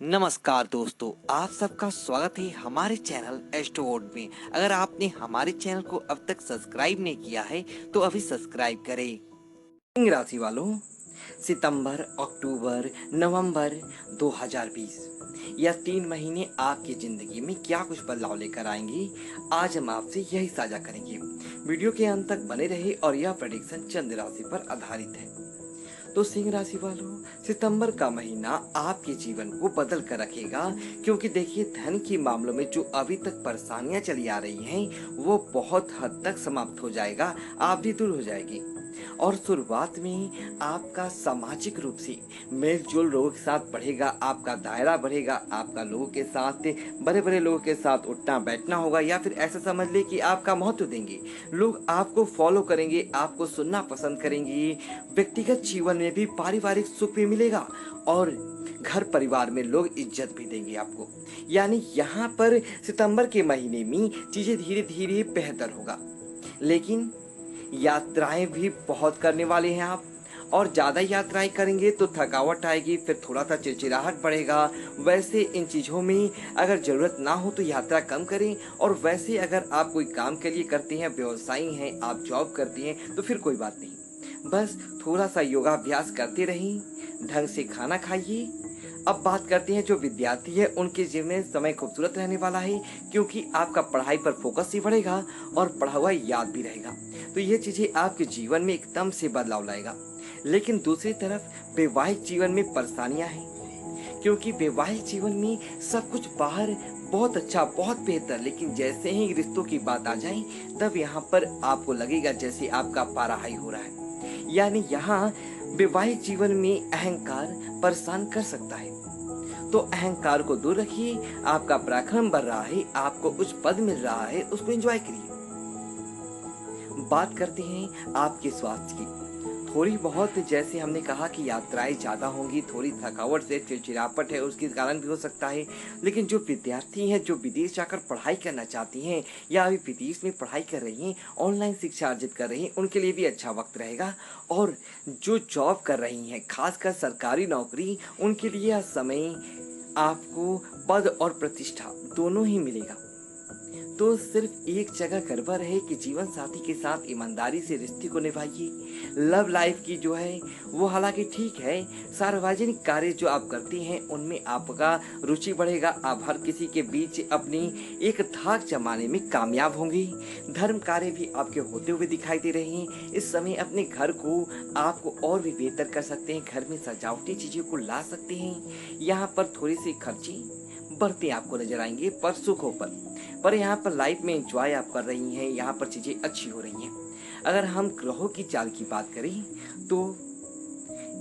नमस्कार दोस्तों, आप सबका स्वागत है हमारे चैनल एस्ट्रोवर्ड में। अगर आपने हमारे चैनल को अब तक सब्सक्राइब नहीं किया है तो अभी सब्सक्राइब करें। सिंह राशि वालों, सितंबर, अक्टूबर, नवंबर 2020 यह 3 महीने आपकी जिंदगी में क्या कुछ बदलाव लेकर आएंगी, आज हम आपसे यही साझा करेंगे। वीडियो के अंत तक बने रहे और यह प्रेडिक्शन चंद्र राशि पर आधारित है। तो सिंह राशि वालों, सितंबर का महीना आपके जीवन को बदल कर रखेगा, क्योंकि देखिए धन के मामलों में जो अभी तक परेशानियां चली आ रही हैं वो बहुत हद तक समाप्त हो जाएगा, आप भी दूर हो जाएगी। और शुरुआत में आपका सामाजिक रूप से मेल जोल लोगों के साथ बढ़ेगा, आपका दायरा बढ़ेगा, आपका लोगों के साथ बड़े बड़े लोगों के साथ उठना बैठना होगा, या फिर ऐसा समझ ले कि आपका महत्व देंगे, लोग आपको फॉलो करेंगे, आपको सुनना पसंद करेंगे। व्यक्तिगत जीवन में भी पारिवारिक सुख भी मिलेगा और घर परिवार में लोग इज्जत भी देंगे आपको। यानी यहाँ पर सितंबर के महीने में चीजें धीरे धीरे बेहतर होगा। लेकिन यात्राएं भी बहुत करने वाले हैं आप, और ज़्यादा यात्राएं करेंगे तो थकावट आएगी, फिर थोड़ा सा चिड़चिड़ाहट बढ़ेगा। वैसे इन चीज़ों में अगर ज़रूरत ना हो तो यात्रा कम करें, और वैसे अगर आप कोई काम के लिए करते हैं, व्यवसायी हैं, आप जॉब करती हैं, तो फिर कोई बात नहीं, बस थोड़ा सा योगाभ्यास करते रहें, ढंग से खाना खाइए। अब बात करते हैं जो विद्यार्थी है, उनके जीवन में समय खूबसूरत रहने वाला है, क्योंकि आपका पढ़ाई पर फोकस ही बढ़ेगा और पढ़ा हुआ याद भी रहेगा। तो ये चीज़ें आपके जीवन में एकदम से बदलाव लाएगा। लेकिन दूसरी तरफ वैवाहिक जीवन में परेशानियां हैं, क्योंकि वैवाहिक जीवन में सब कुछ बाहर बहुत अच्छा, बहुत बेहतर, लेकिन जैसे ही रिश्तों की बात आ जाए तब यहाँ पर आपको लगेगा जैसे आपका पारा हाई हो रहा है। यानी यहाँ वैवाहिक जीवन में अहंकार परेशान कर सकता है। तो अहंकार को दूर रखिए, आपका पराक्रम बढ़ रहा है, आपको उच्च पद मिल रहा है, उसको एंजॉय करिए। बात करते हैं आपके स्वास्थ्य की। थोड़ी बहुत, जैसे हमने कहा कि यात्राएं ज़्यादा होंगी, थोड़ी थकावट से चिड़चिड़ापट है उसके कारण भी हो सकता है। लेकिन जो विद्यार्थी हैं, जो विदेश जाकर पढ़ाई करना चाहती हैं या अभी विदेश में पढ़ाई कर रही हैं, ऑनलाइन शिक्षा अर्जित कर रही हैं, उनके लिए भी अच्छा वक्त रहेगा। और जो जॉब कर रही हैं, खासकर सरकारी नौकरी, उनके लिए यह समय आपको पद और प्रतिष्ठा दोनों ही मिलेगा। तो सिर्फ एक जगह गड़बड़ है कि जीवन साथी के साथ ईमानदारी से रिश्ते को निभाइए। लव लाइफ की जो है वो हालांकि ठीक है, सार्वजनिक कार्य जो आप करती हैं उनमें आपका रुचि बढ़ेगा, आप हर किसी के बीच अपनी एक धाक जमाने में कामयाब होंगी। धर्म कार्य भी आपके होते हुए दिखाई दे रहे हैं। इस समय अपने घर को आपको और भी बेहतर कर सकते हैं, घर में सजावटी चीज़ों को ला सकते हैं। यहाँ पर थोड़ी सी खर्ची बढ़ते आपको नजर आएंगे, पर सुखों पर यहाँ पर लाइफ में एंजॉय आप कर रही हैं, यहाँ पर चीज़ें अच्छी हो रही हैं। अगर हम ग्रहों की चाल की बात करें तो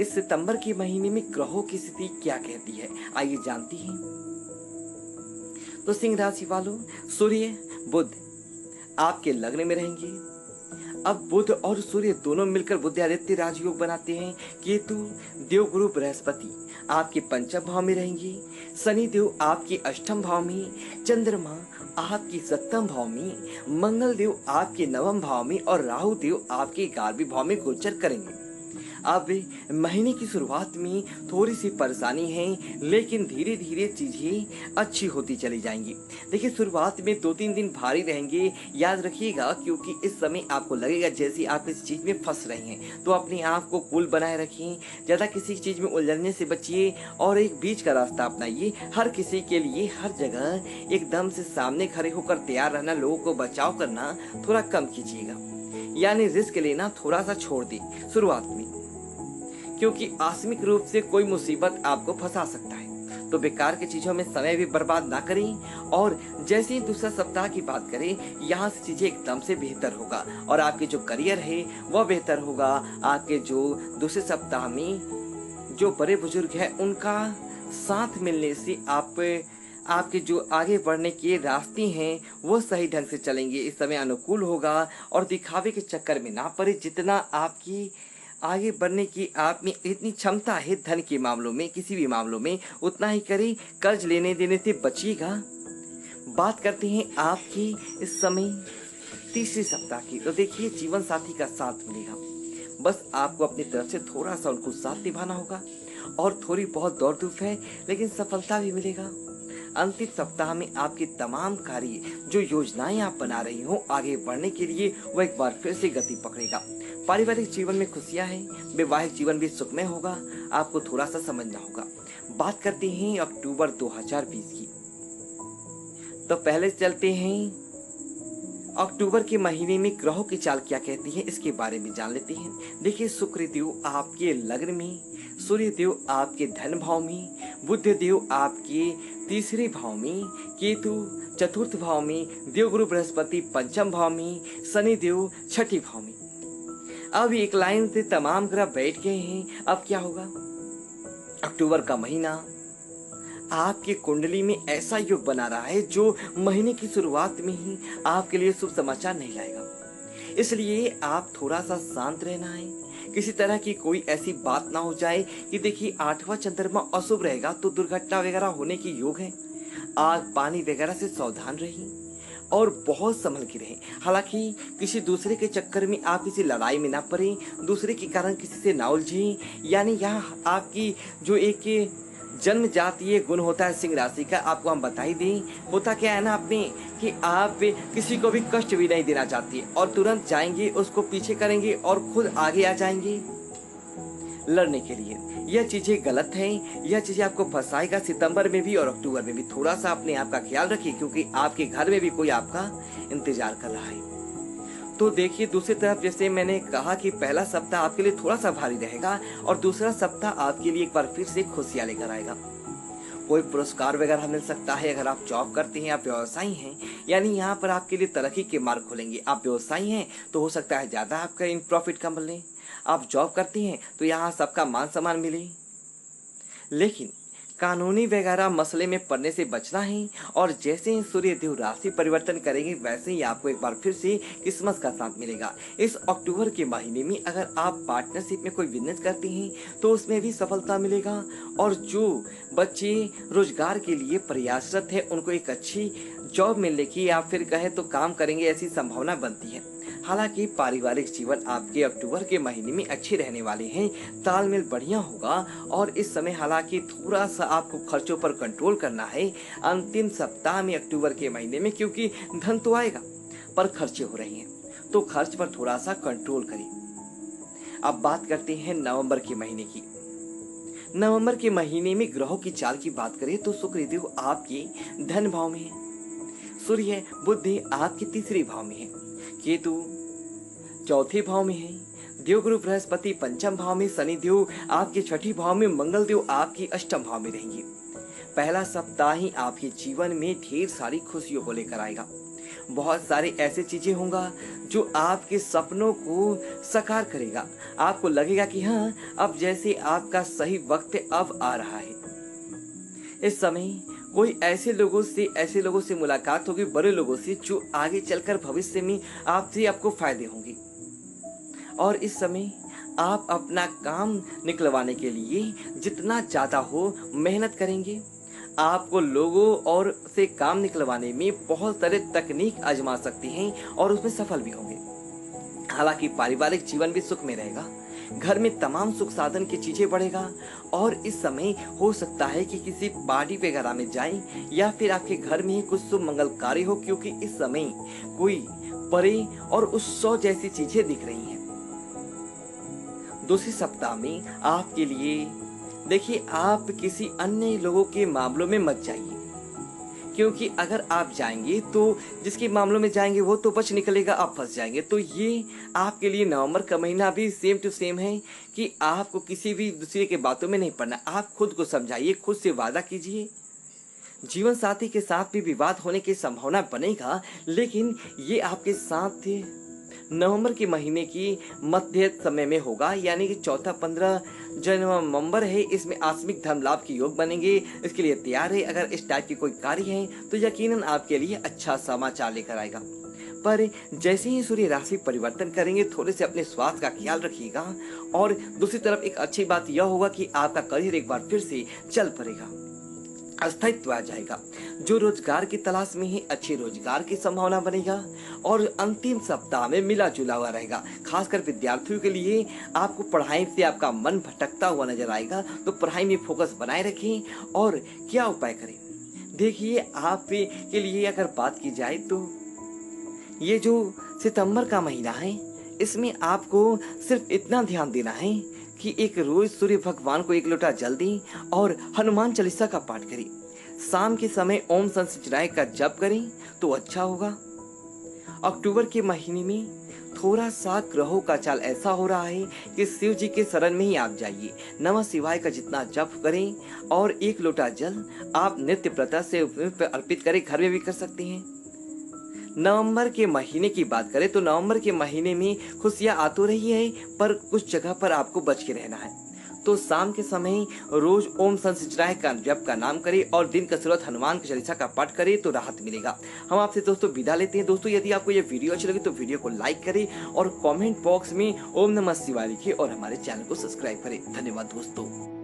इस सितंबर के महीने में ग्रहों की स्थिति क्या कहती है, आइए जानती हैं। तो सिंह राशि वालों, सूर्य बुध आपके लग्न में रहेंगे। अब बुध और सूर्य दोनों मिलकर बुध आदित्य राजयोग बनाते हैं। केतु देवगुरु बृहस्पति आपके पंचम भाव में रहेंगे। शनि देव आपके अष्टम भाव में, चंद्रमा आपके सप्तम भाव में, मंगल देव आपके नवम भाव में और राहु देव आपके 11वें भाव में गोचर करेंगे। अब महीने की शुरुआत में थोड़ी सी परेशानी है, लेकिन धीरे धीरे चीज़ें अच्छी होती चली जाएंगी। देखिए शुरुआत में 2-3 दिन भारी रहेंगे, याद रखिएगा, क्योंकि इस समय आपको लगेगा जैसे आप इस चीज़ में फंस रहे हैं। तो अपने आप को कूल बनाए रखिए, ज़्यादा किसी चीज़ में उलझने से बचिए और एक बीच का रास्ता अपनाइए। हर किसी के लिए हर जगह एकदम से सामने खड़े होकर तैयार रहना, लोगों को बचाव करना थोड़ा कम कीजिएगा। यानी रिस्क लेना थोड़ा सा छोड़ दी शुरुआत में, क्योंकि आकस्मिक रूप से कोई मुसीबत आपको फंसा सकता है। तो बेकार की चीज़ों में समय भी बर्बाद ना करें। और जैसे ही दूसरा सप्ताह की बात करें, यहाँ से चीज़ें एकदम से बेहतर होगा और आपके जो करियर है वह बेहतर होगा। आपके जो दूसरे सप्ताह में जो बड़े बुजुर्ग हैं उनका साथ मिलने से आपके जो आगे बढ़ने के रास्ते हैं वो सही ढंग से चलेंगे। इस समय अनुकूल होगा और दिखावे के चक्कर में ना पड़े। जितना आपकी आगे बढ़ने की आप में इतनी क्षमता है धन के मामलों में, किसी भी मामलों में, उतना ही करें। कर्ज लेने देने से बचिएगा। बात करते हैं आपकी इस समय तीसरे सप्ताह की। तो देखिए जीवन साथी का साथ मिलेगा, बस आपको अपनी तरफ से थोड़ा सा उनको साथ निभाना होगा। और थोड़ी बहुत दौड़ धूप है, लेकिन सफलता भी मिलेगा। अंतिम सप्ताह में आपके तमाम कार्य, जो योजनाएं आप बना रही हो आगे बढ़ने के लिए, वो एक बार फिर से गति पकड़ेगा। पारिवारिक जीवन में खुशियां हैं, वैवाहिक जीवन भी सुखमय होगा। आपको थोड़ा सा समझना होगा। बात करते हैं अक्टूबर 2020 की, तो पहले चलते हैं अक्टूबर के महीने में ग्रहों की चाल क्या कहती है, इसके बारे में जान लेते हैं। देखिए, शुक्र देव आपके लग्न में, सूर्य देव आपके धन भाव में, बुध देव आपके तीसरे भाव में, केतु चतुर्थ भाव में, देवगुरु बृहस्पति पंचम भाव में, शनि देव छठी भाव में। अब एक लाइन से तमाम ग्रह बैठ गए हैं। अब क्या होगा? अक्टूबर का महीना आपकी कुंडली में ऐसा योग बना रहा है जो महीने की शुरुआत में ही आपके लिए शुभ समाचार नहीं लाएगा। इसलिए आप थोड़ा सा शांत रहना है। किसी तरह की कोई ऐसी बात ना हो जाए कि देखिए 8वां चंद्रमा अशुभ रहेगा तो दुर्घटना वगैरह होने की योग है। आग पानी वगैरह से सावधान रहिए और बहुत संभल के रहें। हालांकि किसी दूसरे के चक्कर में आप किसी लड़ाई में ना पड़े, दूसरे के कारण किसी से ना उलझें। यानी यहाँ आपकी जो एक जन्म जातीय गुण होता है सिंह राशि का, आपको हम बता ही दें। होता क्या है ना आपने कि आप किसी को भी कष्ट भी नहीं देना चाहती और तुरंत जाएंगे, उसको पीछे करेंगे और खुद आगे आ जाएंगे लड़ने के लिए। यह चीजें गलत हैं। यह चीजें आपको फंसाएगा। सितंबर में भी और अक्टूबर में भी थोड़ा सा अपने आप का ख्याल रखिए, क्योंकि आपके घर में भी कोई आपका इंतजार कर रहा है। तो देखिए, दूसरी तरफ जैसे मैंने कहा कि पहला सप्ताह आपके लिए थोड़ा सा भारी रहेगा और दूसरा सप्ताह आपके लिए एक बार फिर से खुशियां लेकर आएगा। कोई पुरस्कार वगैरह मिल सकता है। अगर आप जॉब करते हैं, आप व्यवसायी हैं, यानी यहाँ पर आपके लिए तरक्की के मार्ग खुलेंगे। आप व्यवसायी हैं तो हो सकता है ज्यादा आपका इन प्रॉफिट का मिले। आप जॉब करते हैं तो यहाँ सबका मान सम्मान मिले। लेकिन कानूनी वगैरह मसले में पड़ने से बचना है। और जैसे ही सूर्य देव राशि परिवर्तन करेंगे वैसे ही आपको एक बार फिर से किस्मत का साथ मिलेगा। इस अक्टूबर के महीने में अगर आप पार्टनरशिप में कोई बिजनेस करते हैं तो उसमें भी सफलता मिलेगा। और जो बच्चे रोजगार के लिए प्रयासरत है उनको एक अच्छी जॉब मिलने की या फिर कहे तो काम करेंगे ऐसी संभावना बनती है। हालांकि पारिवारिक जीवन आपके अक्टूबर के महीने में अच्छे रहने वाले हैं। तालमेल बढ़िया होगा और इस समय हालांकि थोड़ा सा आपको खर्चों पर कंट्रोल करना है अंतिम सप्ताह में अक्टूबर के महीने में, क्योंकि धन तो आएगा पर खर्चे हो रही हैं, तो खर्च पर थोड़ा सा कंट्रोल करें। अब बात करते हैं नवंबर के महीने की। नवंबर के महीने में ग्रहों की चाल की बात करें तो शुक्र देव आपके धन भाव में है, सूर्य बुध आपके तीसरे भाव में है, केतु चौथे भाव में है, देवगुरु बृहस्पति पंचम भाव में, शनि देव आपके छठी भाव में, मंगल देव आपके अष्टम भाव में रहेंगे। पहला सप्ताह ही आपके जीवन में ढेर सारी खुशियों को लेकर आएगा। बहुत सारी ऐसी चीजें होंगा जो आपके सपनों को साकार करेगा। आपको लगेगा कि हाँ, अब जैसे आपका सही वक्त अब आ रहा है। इस समय कोई ऐसे लोगों से मुलाकात होगी, बड़े लोगों से, जो आगे चलकर भविष्य में आपको फायदे होंगे। और इस समय आप अपना काम निकलवाने के लिए जितना ज़्यादा हो मेहनत करेंगे। आपको लोगों और से काम निकलवाने में बहुत सारे तकनीक आजमा सकते हैं और उसमें सफल भी होंगे। हालांकि पारिवारिक जीवन भी सुख में रहेगा। घर में तमाम सुख साधन की चीजें बढ़ेगा। और इस समय हो सकता है कि किसी पार्टी वगैरह में जाएं या फिर आपके घर में ही कुछ शुभ मंगल कार्य हो, क्योंकि इस समय कोई परे और उत्सव जैसी चीजें दिख रही हैं। दूसरे सप्ताह में आपके लिए देखिए, आप किसी अन्य लोगों के मामलों में मत जाइए, क्योंकि अगर आप जाएंगे तो जिसके मामलों में जाएंगे वो तो बच निकलेगा, आप फंस जाएंगे। तो ये आपके लिए नवंबर का महीना भी सेम टू सेम है कि आपको किसी भी दूसरे के बातों में नहीं पड़ना। आप खुद को समझाइए, खुद से वादा कीजिए। जीवन साथी के साथ भी विवाद होने की संभावना बनेगा, लेकिन ये आपके साथ नवंबर के महीने की मध्य समय में होगा, यानी कि चौथा 15 नवंबर है। इसमें आकस्मिक धन लाभ के योग बनेंगे। इसके लिए तैयार है। अगर इस टाइप के कोई कार्य है तो यकीनन आपके लिए अच्छा समाचार लेकर आएगा। पर जैसे ही सूर्य राशि परिवर्तन करेंगे, थोड़े से अपने स्वास्थ्य का ख्याल रखिएगा। और दूसरी तरफ एक अच्छी बात यह होगा कि आपका करियर एक बार फिर से चल पड़ेगा। अस्तित्व आ जाएगा। जो रोजगार की तलाश में है अच्छे रोजगार की संभावना बनेगा और अंतिम सप्ताह में मिला जुला हुआ रहेगा। खासकर विद्यार्थियों के लिए आपको पढ़ाई से आपका मन भटकता हुआ नजर आएगा, तो पढ़ाई में फोकस बनाए रखें और क्या उपाय करें। देखिए, आप के लिए अगर बात की जाए तो ये जो सितंबर का महीना है, इसमें आपको सिर्फ इतना ध्यान देना है कि एक रोज सूर्य भगवान को एक लोटा जल दें और हनुमान चालीसा का पाठ करें। शाम के समय ओम संसिचराय का जप करें तो अच्छा होगा। अक्टूबर के महीने में थोड़ा सा ग्रहों का चाल ऐसा हो रहा है कि शिव जी के शरण में ही आप जाइए। नमः शिवाय का जितना जप करें और एक लोटा जल आप नित्य प्रथा से अर्पित करें, घर में भी कर सकते हैं। नवंबर के महीने की बात करें तो नवंबर के महीने में खुशियां आ तो रही है, पर कुछ जगह पर आपको बच के रहना है। तो शाम के समय रोज ओम संसिचराय का जप का नाम करें और दिन का शुरुआत हनुमान की चालीसा का पाठ करें तो राहत मिलेगा। हम आपसे दोस्तों विदा लेते हैं। दोस्तों, यदि आपको ये वीडियो अच्छी लगी तो वीडियो को लाइक करें और कमेंट बॉक्स में ओम नमः शिवाय लिखें और हमारे चैनल को सब्सक्राइब करें। धन्यवाद दोस्तों।